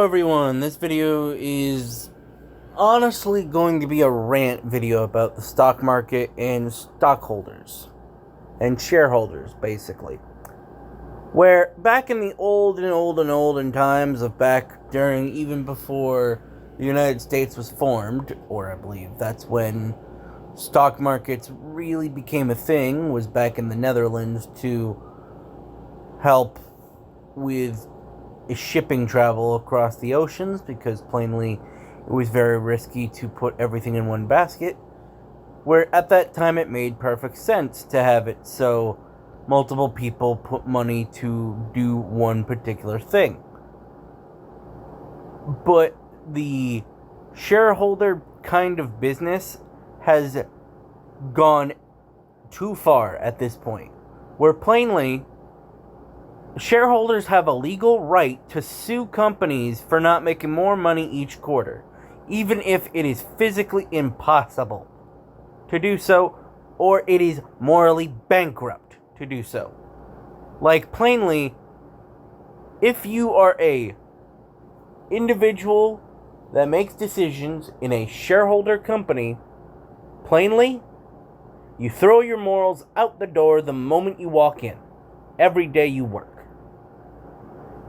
everyone, this video is honestly going to be a rant video about the stock market and stockholders and shareholders, basically. Where back in the olden times of back during even before the United States was formed, or I believe that's when stock markets really became a thing, was back in the Netherlands to help with shipping travel across the oceans, because plainly it was very risky to put everything in one basket, where at that time it made perfect sense to have it so multiple people put money to do one particular thing. But the shareholder kind of business has gone too far at this point, where plainly shareholders have a legal right to sue companies for not making more money each quarter, even if it is physically impossible to do so, or it is morally bankrupt to do so. Like, plainly, if you are a individual that makes decisions in a shareholder company, plainly, you throw your morals out the door the moment you walk in, every day you work.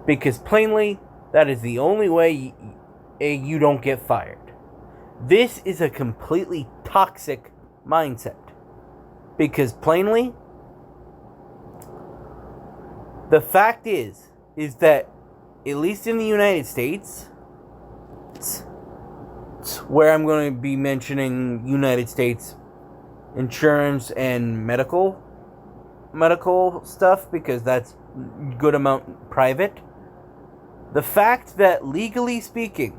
Because plainly, that is the only way you don't get fired. This is a completely toxic mindset. Because plainly, the fact is that, at least in the United States, where I'm going to be mentioning United States insurance and medical stuff, because that's good amount private. The fact that, legally speaking,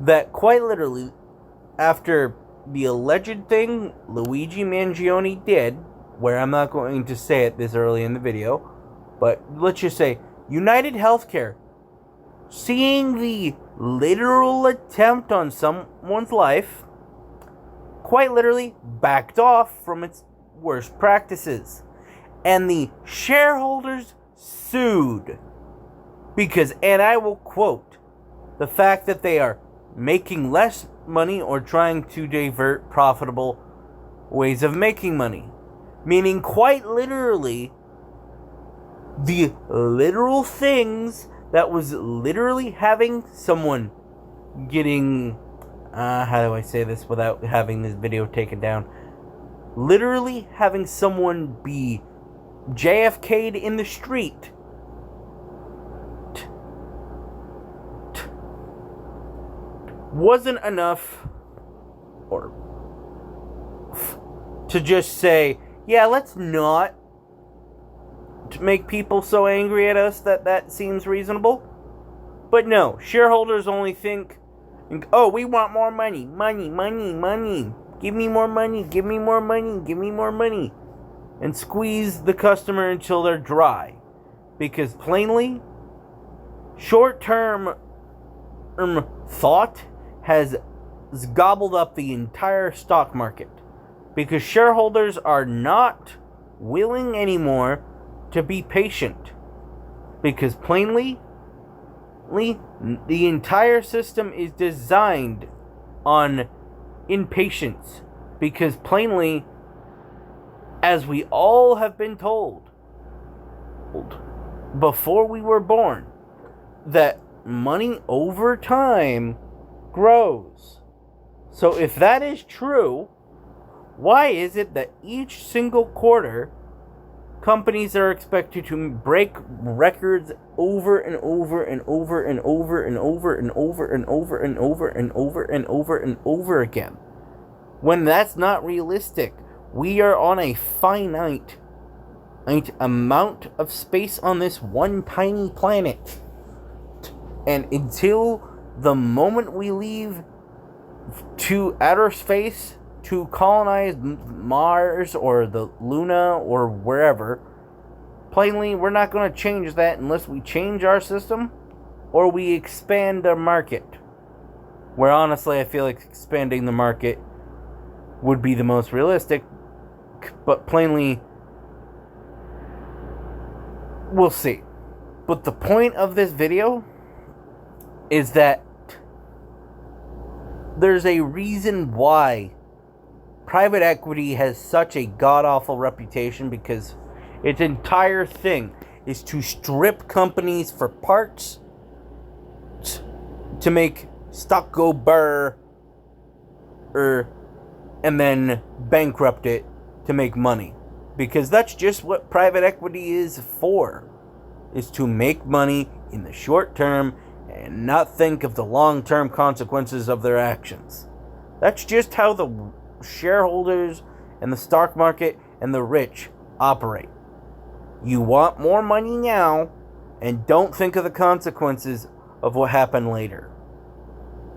that quite literally, after the alleged thing Luigi Mangione did, where I'm not going to say it this early in the video, but let's just say, United Healthcare, seeing the literal attempt on someone's life, quite literally backed off from its worst practices. And the shareholders sued. Because, and I will quote, the fact that they are making less money or trying to divert profitable ways of making money. Meaning, quite literally, the literal things that was literally having someone getting, how do I say this without having this video taken down? Literally having someone be JFK'd in the street wasn't enough or to just say, yeah, let's not to make people so angry at us that seems reasonable. But no, shareholders only think, oh, we want more money. Give me more money. And squeeze the customer until they're dry. Because plainly, short-term thought has gobbled up the entire stock market. Because shareholders are not willing anymore to be patient. Because plainly, the entire system is designed on impatience. Because plainly, as we all have been told before we were born, that money over time grows. So if that is true, why is it that each single quarter companies are expected to break records over and over and over and over and over and over and over and over and over and over and over again? When that's not realistic. We are on a finite amount of space on this one tiny planet. And until the moment we leave to outer space to colonize Mars or the Luna or wherever, plainly, we're not going to change that unless we change our system or we expand the market. Where honestly, I feel like expanding the market would be the most realistic, but plainly, we'll see. But the point of this video is that there's a reason why private equity has such a god-awful reputation, because its entire thing is to strip companies for parts to make stock go burr, and then bankrupt it to make money. Because that's just what private equity is for, is to make money in the short term and not think of the long-term consequences of their actions. That's just how the shareholders and the stock market and the rich operate. You want more money now, and don't think of the consequences of what happened later.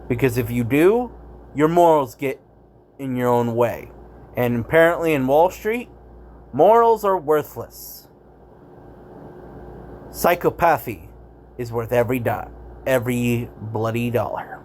Because if you do, your morals get in your own way. And apparently in Wall Street, morals are worthless. Psychopathy is worth every bloody dollar.